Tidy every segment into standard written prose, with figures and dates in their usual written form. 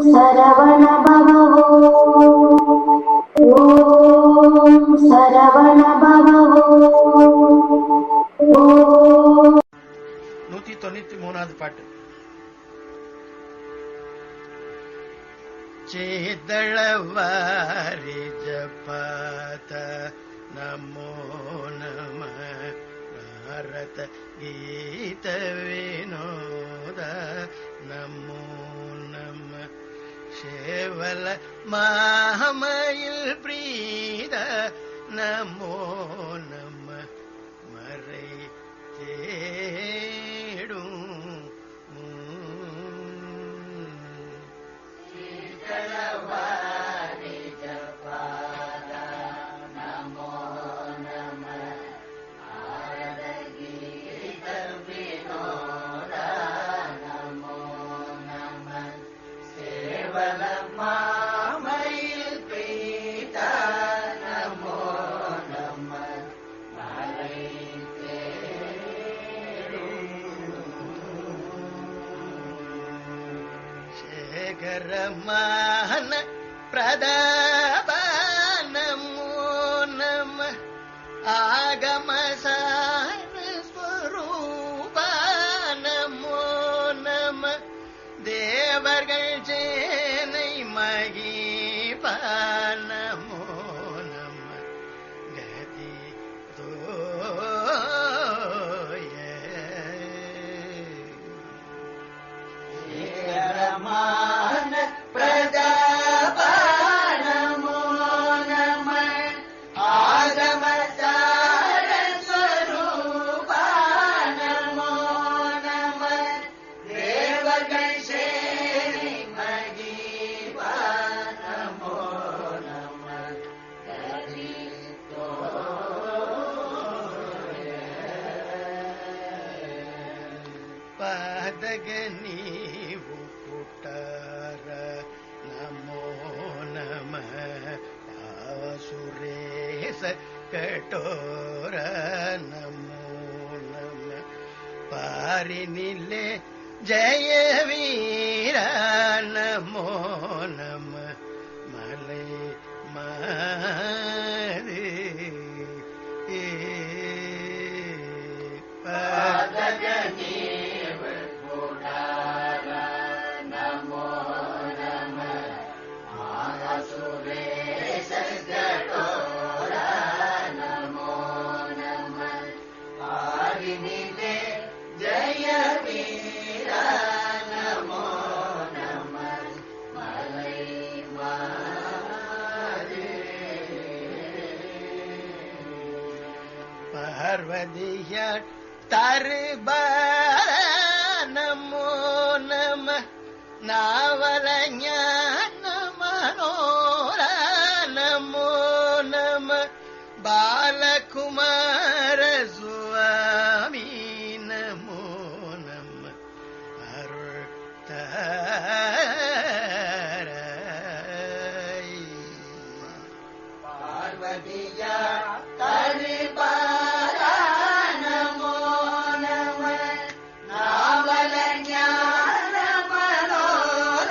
சரவண பவோ ஓம் சரவண பவோ. 193வது பாட்டு. சேதளவாரி ஜபாத நமோ நம நாரத கீத வினோத நமோ நம சேவல மாமயில் பிரீத நமோ நம மறை தேடும் கரமான பிரதாப நமோ நம ஆகமசார ஸ்வரூப நமோ நம தேவர்கள் சேனை மகிப நமோ நம கதி தோய பிரதாப நமோ நம ஆகமசார ஸ்வரூப நமோ நம தேவர்கள் சேனை மகிப நமோ நம கதி தோய பாதக நீவு புட்டார நமோ நம சுரேச கட்டோர நமோ நம பாரினிலே ஜெயவீர நமோ நம மலை மாது பாதக நீவு புட்டார நமோ நம சுரேச கட்டோர நமோ நம பாரினிலே ஜெயவீர நமோ நம மலை மாது பார்வதியார் தருபார நமோ நம நாவல ஞான மனோர நமோ நம பாலகுமார சுவாமி நமோ நம அருள் தாராய் பார்வதியா தரிபார நமோ நம நாவல ஞான மனோர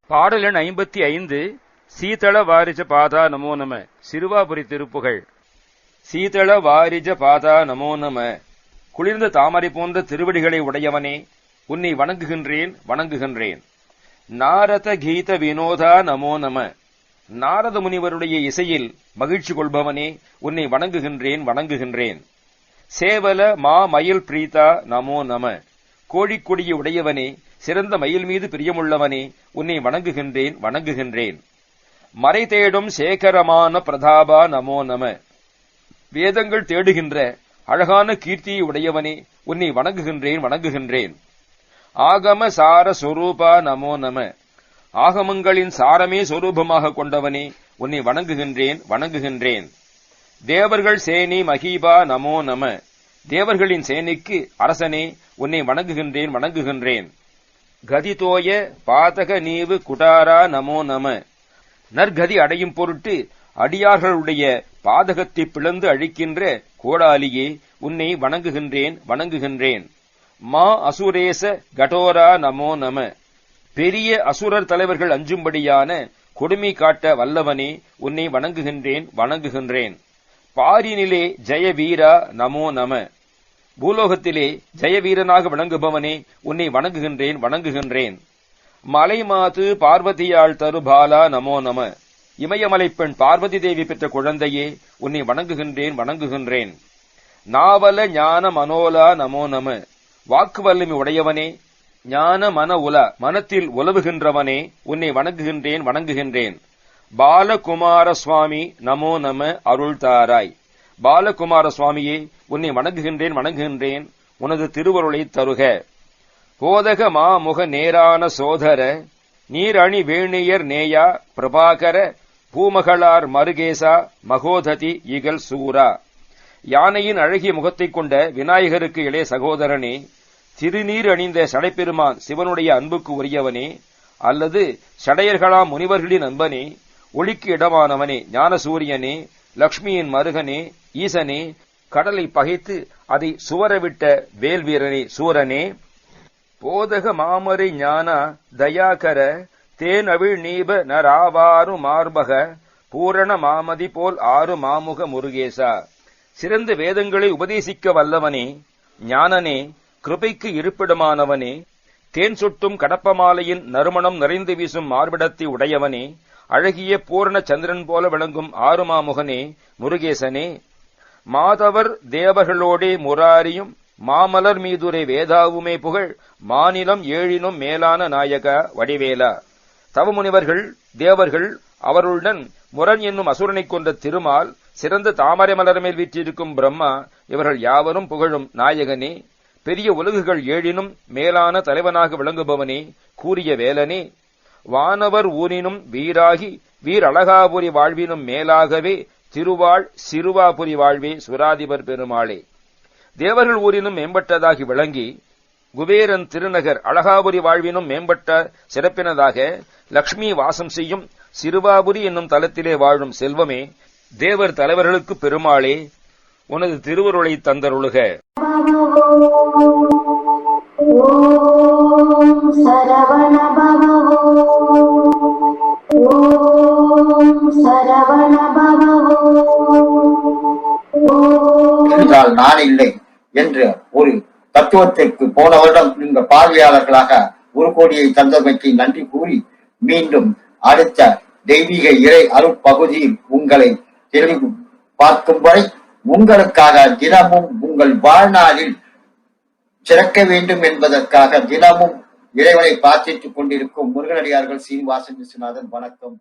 பாடல் எண் 55. சீதள வாரிஜ பாதா நமோ நம. சிறுவாபுரி திருப்புகழ். சீதள வாரிஜ பாதா நமோ நம. குளிர்ந்த தாமரை போன்ற திருவடிகளை உடையவனே, உன்னை வணங்குகின்றேன் வணங்குகின்றேன். நாரத கீத வினோதா நமோ நம. நாரத முனிவருடைய இசையில் மகிழ்ச்சி கொள்பவனே, உன்னை வணங்குகின்றேன் வணங்குகின்றேன். சேவல மா மயில் பிரீதா நமோ நம. கோழிக்கொடியை உடையவனே, சிறந்த மயில் மீது பிரியமுள்ளவனே, உன்னை வணங்குகின்றேன் வணங்குகின்றேன். மறை தேடும் சேகரமான பிரதாபா நமோ நம. வேதங்கள் தேடுகின்ற அழகான கீர்த்தியை உடையவனே, உன்னை வணங்குகின்றேன் வணங்குகின்றேன். ஆகம சார சொரூபா நமோ நம. ஆகமங்களின் சாரமே சொரூபமாக கொண்டவனே, உன்னை வணங்குகின்றேன் வணங்குகின்றேன். தேவர்கள் சேனி மகீபா நமோ நம. தேவர்களின் சேனைக்கு அரசனே, உன்னை வணங்குகின்றேன் வணங்குகின்றேன். கதிதோய பாதக நீவு குடாரா நமோ நம. நற்கதி அடையும் பொருட்டு அடியார்களுடைய பாதகத்தை பிளந்து அழிக்கின்ற கோடாலியே, உன்னை வணங்குகின்றேன் வணங்குகின்றேன். மா அசுரேச கடோரா நமோ நம. பெரிய அசுரர் தலைவர்கள் அஞ்சும்படியான கொடுமை காட்ட வல்லவனே, உன்னை வணங்குகின்றேன் வணங்குகின்றேன். பாரினிலே ஜெயவீரா நமோ நம. பூலோகத்திலே ஜெயவீரனாக விளங்குபவனே, உன்னை வணங்குகின்றேன் வணங்குகின்றேன். மலைமாது பார்வதியாள் தருபாலா நமோ நம. இமயமலை பெண் பார்வதி தேவி பெற்ற குழந்தையே, உன்னை வணங்குகின்றேன் வணங்குகின்றேன். நாவல ஞான மனோலா நமோ நம. வாக்கு வல்லமை உடையவனே, ஞான மன உல மனத்தில் உலவுகின்றவனே, உன்னை வணங்குகின்றேன் வணங்குகின்றேன். பாலகுமார சுவாமி நமோ நம அருள்தாராய். பாலகுமார சுவாமியே, உன்னை வணங்குகின்றேன் வணங்குகின்றேன். உனது திருவருளை தருக. போதக மாமுக நேரான சோதர நீரணி வேணியர் நேயா பிரபாகர பூமகளார் மருகேசா மகோததி இகல் சூரா. யானையின் அழகிய முகத்தைக் கொண்ட விநாயகருக்கு இளைய சகோதரனே, திருநீர் அணிந்த சடைப்பெருமான் சிவனுடைய அன்புக்கு உரியவனே, அல்லது சடையர்களாம் முனிவர்களின் அன்பனே, ஒளிக்கு இடமானவனே, ஞானசூரியனே, லக்ஷ்மியின் மருகனே, ஈசனே, கடலை பகைத்து அதை சுவரவிட்ட வேல்வீரனே, சூரனே, போதக மாமரை ஞான தயாகர தேனவிழ் நீப நராவாறு மார்பக பூரண மாமதி போல் ஆறு மாமுக முருகேசா. சிறந்த வேதங்களை உபதேசிக்க வல்லவனே, ஞானனே, கிருபைக்கு இருப்பிடமானவனே, தேன் சொட்டும் கடப்பமாலையின் நறுமணம் நிறைந்து வீசும் மார்பிடத்தை உடையவனே, அழகிய பூரண சந்திரன் போல விளங்கும் ஆறுமாமுகனே, முருகேசனே, மாதவர் தேவர்களோடே முராரியும் மாமலர் மீதுரை வேதாவுமே புகழ் மாநிலம் ஏழினும் மேலான நாயக வடிவேலா. தவமுனிவர்கள் தேவர்கள் அவர்களுடன் முரண் என்னும் அசுரனைக் கொண்ட திருமால், சிறந்த தாமரை மலர் மேல் வீற்றிருக்கும் பிரம்மா, இவர்கள் யாவரும் புகழும் நாயகனே, பெரிய உலகுகள் ஏழினும் மேலான தலைவனாக விளங்குபவனே, கூறிய வேலனே, வானவர் ஊரினும் வீராகி வீரழகாபுரி வாழ்வினும் மேலாகவே திருவாள் சிறுவாபுரி வாழ்வே சுராதிபர் பெருமாளே. தேவர்கள் ஊரினும் மேம்பட்டதாகி விளங்கி குபேரன் திருநகர் அழகாபுரி வாழ்வினும் மேம்பட்ட சிறப்பினதாக லக்ஷ்மி வாசம் செய்யும் சிறுவாபுரி என்னும் தலத்திலே வாழும் செல்வமே, தேவர் தலைவர்களுக்கு பெருமாளே, உனது திருவருளை தந்தருளுக. ஓம் சரவண பவோ. ஓம் சரவண பவோ. என்றால் நான் இல்லை என்று ஒரு தத்துவத்திற்கு போன வருடம் இந்த பார்வையாளர்களாக 1 கோடியை தந்தமைக்கு நன்றி கூறி, மீண்டும் அடுத்த தெய்வீக இறை அருட்பகுதியில் உங்களை தெளிவு பார்க்கும் வரை உங்களுக்காக தினமும் உங்கள் வாழ்நாளில் சிறக்க வேண்டும் என்பதற்காக தினமும் இறைவனை பிரார்த்தித்துக் கொண்டிருக்கும் முருகனடியார்கள் சீனிவாசன் விஸ்வநாதன். வணக்கம்.